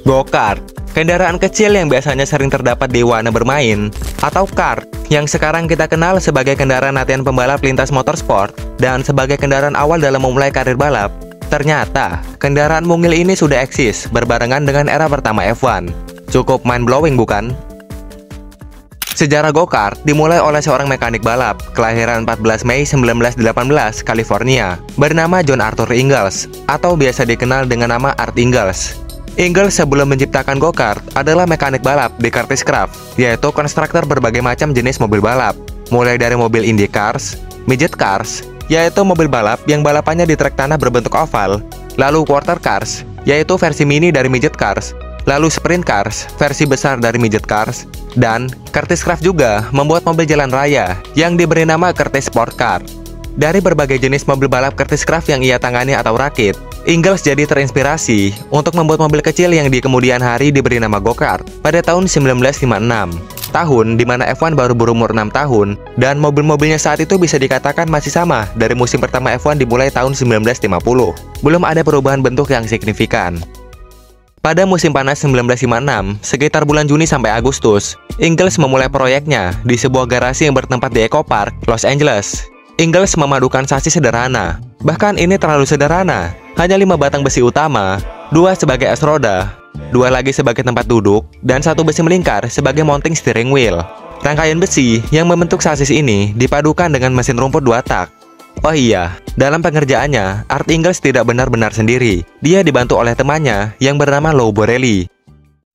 Go-kart, kendaraan kecil yang biasanya sering terdapat di wahana bermain, atau kart, yang sekarang kita kenal sebagai kendaraan latihan pembalap lintas motorsport, dan sebagai kendaraan awal dalam memulai karir balap. Ternyata, kendaraan mungil ini sudah eksis berbarengan dengan era pertama F1. Cukup mind-blowing bukan? Sejarah go-kart dimulai oleh seorang mekanik balap kelahiran 14 Mei 1918, California, bernama John Arthur Ingalls, atau biasa dikenal dengan nama Art Ingalls. Ingalls sebelum menciptakan go-kart adalah mekanik balap di Curtiss Craft, yaitu konstruktor berbagai macam jenis mobil balap, mulai dari mobil Indy Cars, Midget Cars, yaitu mobil balap yang balapannya di trek tanah berbentuk oval, lalu Quarter Cars, yaitu versi mini dari Midget Cars, lalu Sprint Cars, versi besar dari Midget Cars, dan Curtiss Craft juga membuat mobil jalan raya yang diberi nama Curtiss Sport Car. Dari berbagai jenis mobil balap Curtiss Craft yang ia tangani atau rakit, Ingalls jadi terinspirasi untuk membuat mobil kecil yang di kemudian hari diberi nama go-kart pada tahun 1956. Tahun di mana F1 baru berumur 6 tahun, dan mobil-mobilnya saat itu bisa dikatakan masih sama dari musim pertama F1 dimulai tahun 1950. Belum ada perubahan bentuk yang signifikan. Pada musim panas 1956, sekitar bulan Juni sampai Agustus, Ingalls memulai proyeknya di sebuah garasi yang bertempat di Echo Park, Los Angeles. Ingalls memadukan sasis sederhana. Bahkan ini terlalu sederhana. Hanya 5 batang besi utama, 2 sebagai as roda, 2 lagi sebagai tempat duduk, dan 1 besi melingkar sebagai mounting steering wheel. Rangkaian besi yang membentuk sasis ini dipadukan dengan mesin rumput 2 tak. Oh iya, dalam pengerjaannya, Art Ingalls tidak benar-benar sendiri. Dia dibantu oleh temannya yang bernama Lou Borelli.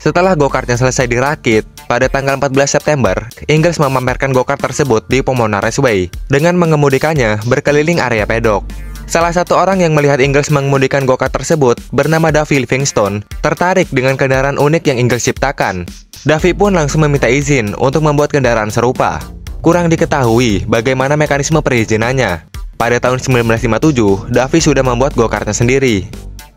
Setelah go-kartnya selesai dirakit, pada tanggal 14 September, Ingalls memamerkan go-kart tersebut di Pomona Raceway dengan mengemudikannya berkeliling area pedok. Salah satu orang yang melihat Ingalls mengemudikan go-kart tersebut bernama Davey Livingstone, tertarik dengan kendaraan unik yang Ingalls ciptakan. Davey pun langsung meminta izin untuk membuat kendaraan serupa. Kurang diketahui bagaimana mekanisme perizinannya. Pada tahun 1957, Davey sudah membuat go-kartnya sendiri.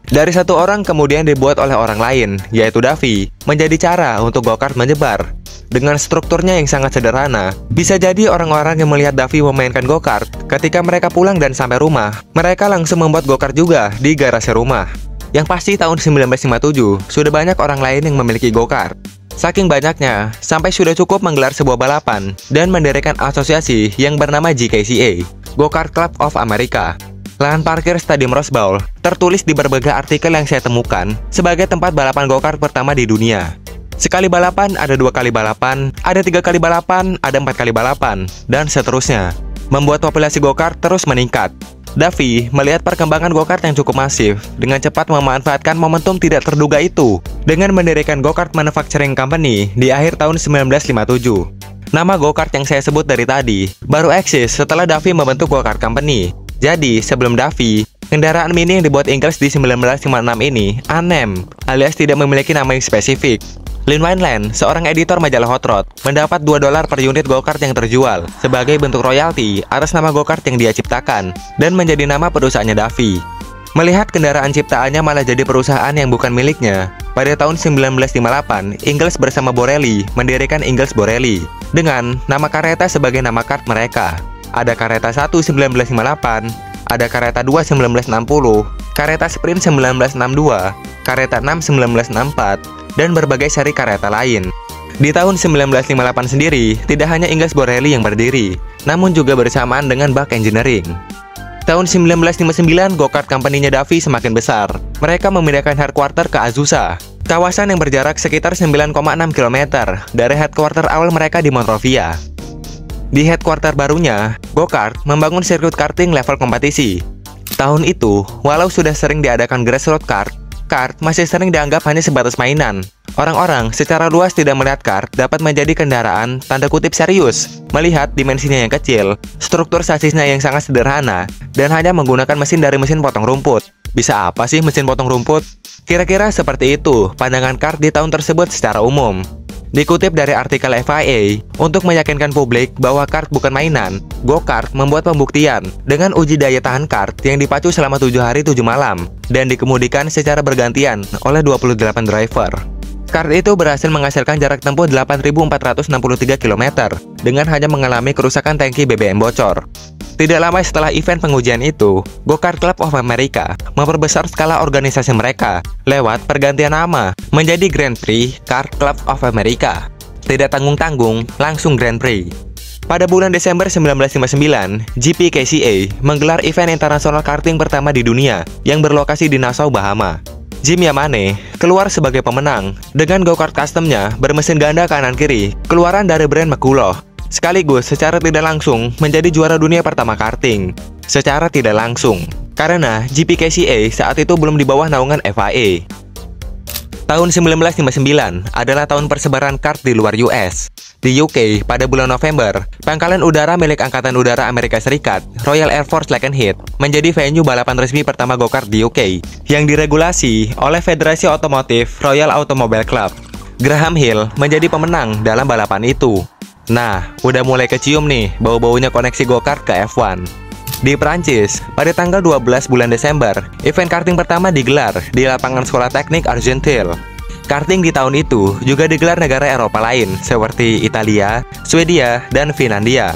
Dari satu orang kemudian dibuat oleh orang lain, yaitu Davey, menjadi cara untuk go-kart menyebar. Dengan strukturnya yang sangat sederhana, bisa jadi orang-orang yang melihat Davey memainkan go-kart, ketika mereka pulang dan sampai rumah, mereka langsung membuat go-kart juga di garasi rumah. Yang pasti tahun 1957, sudah banyak orang lain yang memiliki go-kart. Saking banyaknya, sampai sudah cukup menggelar sebuah balapan dan mendirikan asosiasi yang bernama GKCA, Go-Kart Club of America. Lahan parkir Stadium Rose Bowl tertulis di berbagai artikel yang saya temukan sebagai tempat balapan go-kart pertama di dunia. Sekali balapan, ada 2 kali balapan, ada 3 kali balapan, ada 4 kali balapan, dan seterusnya. Membuat populasi go-kart terus meningkat. Davey melihat perkembangan go-kart yang cukup masif, dengan cepat memanfaatkan momentum tidak terduga itu, dengan mendirikan Go-Kart Manufacturing Company di akhir tahun 1957. Nama go-kart yang saya sebut dari tadi, baru eksis setelah Davey membentuk Go-Kart Company. Jadi, sebelum Davey, kendaraan mini yang dibuat Ingalls di 1956 ini unnamed, alias tidak memiliki nama yang spesifik. Lynn Wineland, seorang editor majalah Hot Rod, mendapat $2 per unit go-kart yang terjual sebagai bentuk royalti atas nama go-kart yang dia ciptakan dan menjadi nama perusahaannya Davey. Melihat kendaraan ciptaannya malah jadi perusahaan yang bukan miliknya, pada tahun 1958, Ingalls bersama Borelli mendirikan Ingalls Borelli dengan nama Caretta sebagai nama kart mereka. Ada Caretta 1 1958, ada Caretta 2 1960, Caretta Sprint 1962, Caretta 6 1964, dan berbagai seri Caretta lain. Di tahun 1958 sendiri, tidak hanya Ingalls Borelli yang berdiri, namun juga bersamaan dengan Buck Engineering. Tahun 1959, Go-Kart Company-nya Davey semakin besar. Mereka memindahkan headquarter ke Azusa, kawasan yang berjarak sekitar 9,6 km dari headquarter awal mereka di Monrovia. Di headquarter barunya, Go-Kart membangun sirkuit karting level kompetisi. Tahun itu, walau sudah sering diadakan grassroots kart masih sering dianggap hanya sebatas mainan. Orang-orang secara luas tidak melihat kart dapat menjadi kendaraan tanda kutip serius, melihat dimensinya yang kecil, struktur sasisnya yang sangat sederhana, dan hanya menggunakan mesin dari mesin potong rumput. Bisa apa sih mesin potong rumput? Kira-kira seperti itu pandangan kart di tahun tersebut secara umum. Dikutip dari artikel FIA, untuk meyakinkan publik bahwa kart bukan mainan, Go-Kart membuat pembuktian dengan uji daya tahan kart yang dipacu selama 7 hari 7 malam dan dikemudikan secara bergantian oleh 28 driver. kart itu berhasil menghasilkan jarak tempuh 8.463 km dengan hanya mengalami kerusakan tangki BBM bocor. Tidak lama setelah event pengujian itu, Go-Kart Club of America memperbesar skala organisasi mereka lewat pergantian nama menjadi Grand Prix Kart Club of America. Tidak tanggung-tanggung, langsung Grand Prix. Pada bulan Desember 1959, GPKCA menggelar event internasional karting pertama di dunia yang berlokasi di Nassau, Bahama. Jim Yamane keluar sebagai pemenang dengan go-kart customnya bermesin ganda kanan-kiri keluaran dari brand McCulloch. Sekaligus secara tidak langsung menjadi juara dunia pertama karting. Secara tidak langsung, karena GPKCA saat itu belum di bawah naungan FIA. Tahun 1959 adalah tahun persebaran kart di luar US. Di UK, pada bulan November, pangkalan udara milik Angkatan Udara Amerika Serikat, Royal Air Force Lakenheath, menjadi venue balapan resmi pertama go-kart di UK, yang diregulasi oleh Federasi Otomotif Royal Automobile Club. Graham Hill menjadi pemenang dalam balapan itu. Nah, udah mulai kecium nih bau-baunya koneksi go-kart ke F1. Di Prancis, pada tanggal 12 bulan Desember, event karting pertama digelar di lapangan Sekolah Teknik Argenteuil. Karting di tahun itu juga digelar negara Eropa lain seperti Italia, Swedia, dan Finlandia.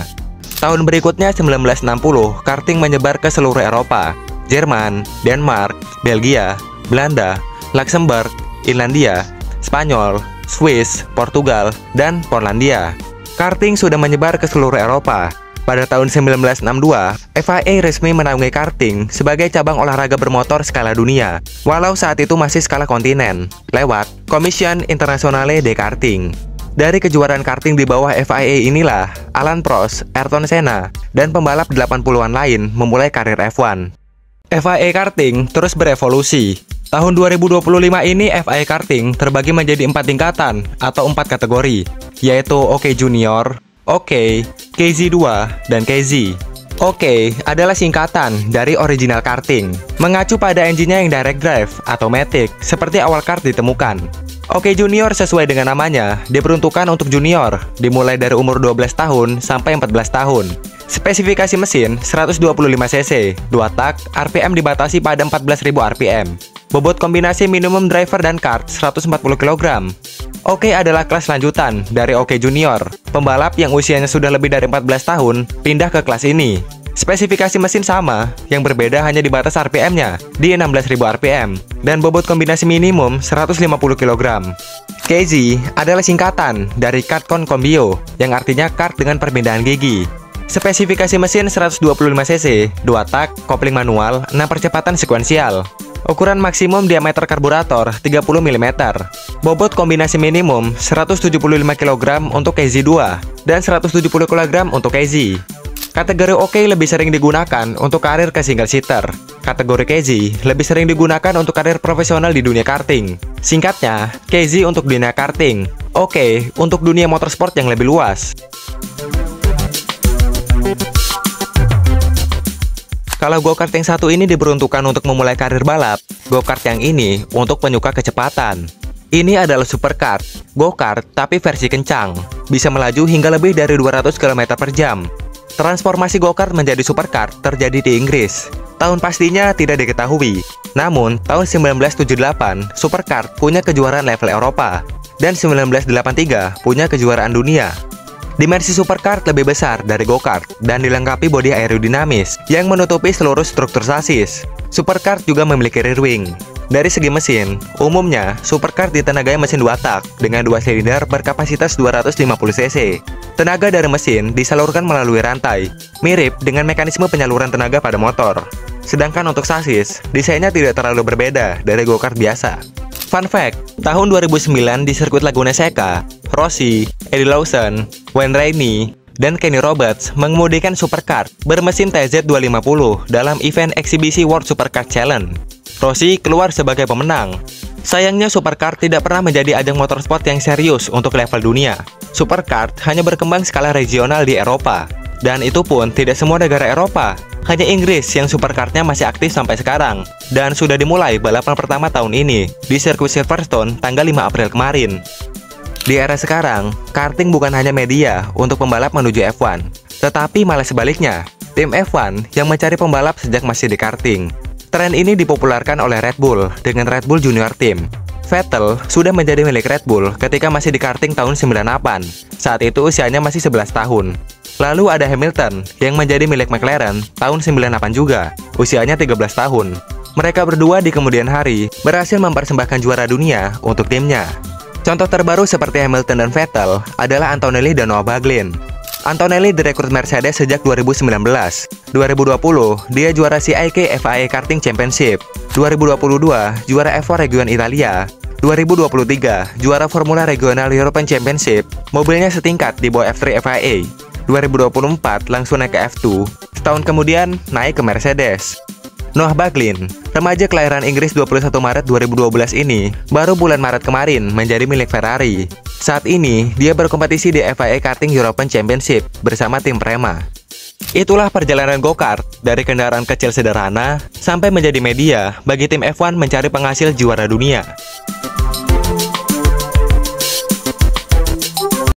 Tahun berikutnya 1960, karting menyebar ke seluruh Eropa, Jerman, Denmark, Belgia, Belanda, Luxembourg, Irlandia, Spanyol, Swiss, Portugal, dan Polandia. Karting sudah menyebar ke seluruh Eropa. Pada tahun 1962, FIA resmi menaungi karting sebagai cabang olahraga bermotor skala dunia, walau saat itu masih skala kontinen, lewat Commission Internationale de Karting. Dari kejuaraan karting di bawah FIA inilah, Alain Prost, Ayrton Senna, dan pembalap 80-an lain memulai karir F1. FIA Karting terus berevolusi. Tahun 2025 ini FIA Karting terbagi menjadi 4 tingkatan atau 4 kategori, yaitu OK Junior, OK, KZ2, dan KZ. OK adalah singkatan dari original karting, mengacu pada engine-nya yang direct drive atau matic, seperti awal kart ditemukan. OK Junior sesuai dengan namanya, diperuntukkan untuk junior, dimulai dari umur 12 tahun sampai 14 tahun. Spesifikasi mesin 125 cc, 2 tak, RPM dibatasi pada 14.000 RPM. Bobot kombinasi minimum driver dan kart 140 kg. OK adalah kelas lanjutan dari OK Junior. Pembalap yang usianya sudah lebih dari 14 tahun pindah ke kelas ini. Spesifikasi mesin sama, yang berbeda hanya di batas RPM-nya di 16.000 RPM dan bobot kombinasi minimum 150 kg. KZ adalah singkatan dari Kart Con Combio, yang artinya kart dengan perpindahan gigi. Spesifikasi mesin 125 cc, 2 tak, kopling manual, 6 percepatan sekuensial. Ukuran maksimum diameter karburator 30 mm. Bobot kombinasi minimum 175 kg untuk KZ2 dan 170 kg untuk KZ. Kategori OK lebih sering digunakan untuk karir ke single seater. Kategori KZ lebih sering digunakan untuk karir profesional di dunia karting. Singkatnya, KZ untuk dunia karting, OK untuk dunia motorsport yang lebih luas. Kalau go-kart yang satu ini diperuntukkan untuk memulai karir balap, go-kart yang ini untuk penyuka kecepatan. Ini adalah superkart, go-kart tapi versi kencang, bisa melaju hingga lebih dari 200 km per jam. Transformasi go-kart menjadi superkart terjadi di Inggris. Tahun pastinya tidak diketahui. Namun, tahun 1978, superkart punya kejuaraan level Eropa, dan 1983 punya kejuaraan dunia. Dimensi superkart lebih besar dari go-kart dan dilengkapi bodi aerodinamis yang menutupi seluruh struktur sasis. Superkart juga memiliki rear wing. Dari segi mesin, umumnya superkart ditenagai mesin 2 tak dengan 2 silinder berkapasitas 250 cc. Tenaga dari mesin disalurkan melalui rantai, mirip dengan mekanisme penyaluran tenaga pada motor. Sedangkan untuk sasis, desainnya tidak terlalu berbeda dari go-kart biasa. Fun fact, tahun 2009 di sirkuit Laguna Seca, Rossi, Eddie Lawson, Wayne Rainey, dan Kenny Roberts mengemudikan superkart bermesin TZ250 dalam event eksibisi World Superkart Challenge. Rossi keluar sebagai pemenang. Sayangnya superkart tidak pernah menjadi ajang motorsport yang serius untuk level dunia. Superkart hanya berkembang skala regional di Eropa, dan itu pun tidak semua negara Eropa. Hanya Inggris yang superkartnya masih aktif sampai sekarang, dan sudah dimulai balapan pertama tahun ini di sirkuit Silverstone tanggal 5 April kemarin. Di era sekarang, karting bukan hanya media untuk pembalap menuju F1, tetapi malah sebaliknya, tim F1 yang mencari pembalap sejak masih di karting. Tren ini dipopulerkan oleh Red Bull dengan Red Bull Junior Team. Vettel sudah menjadi milik Red Bull ketika masih di karting tahun 98. Saat itu usianya masih 11 tahun. Lalu ada Hamilton yang menjadi milik McLaren tahun 98 juga, usianya 13 tahun. Mereka berdua di kemudian hari berhasil mempersembahkan juara dunia untuk timnya. Contoh terbaru seperti Hamilton dan Vettel adalah Antonelli dan Noah Baglin. Antonelli direkrut Mercedes sejak 2019. 2020, dia juara CIK FIA Karting Championship. 2022, juara F1 Region Italia. 2023, juara Formula Regional European Championship. Mobilnya setingkat di bawah F3 FIA. 2024, langsung naik ke F2. Setahun kemudian, naik ke Mercedes. Noah Baglin, remaja kelahiran Inggris 21 Maret 2012 ini, baru bulan Maret kemarin menjadi milik Ferrari. Saat ini, dia berkompetisi di FIA Karting European Championship bersama tim Prema. Itulah perjalanan go-kart dari kendaraan kecil sederhana sampai menjadi media bagi tim F1 mencari penghasil juara dunia.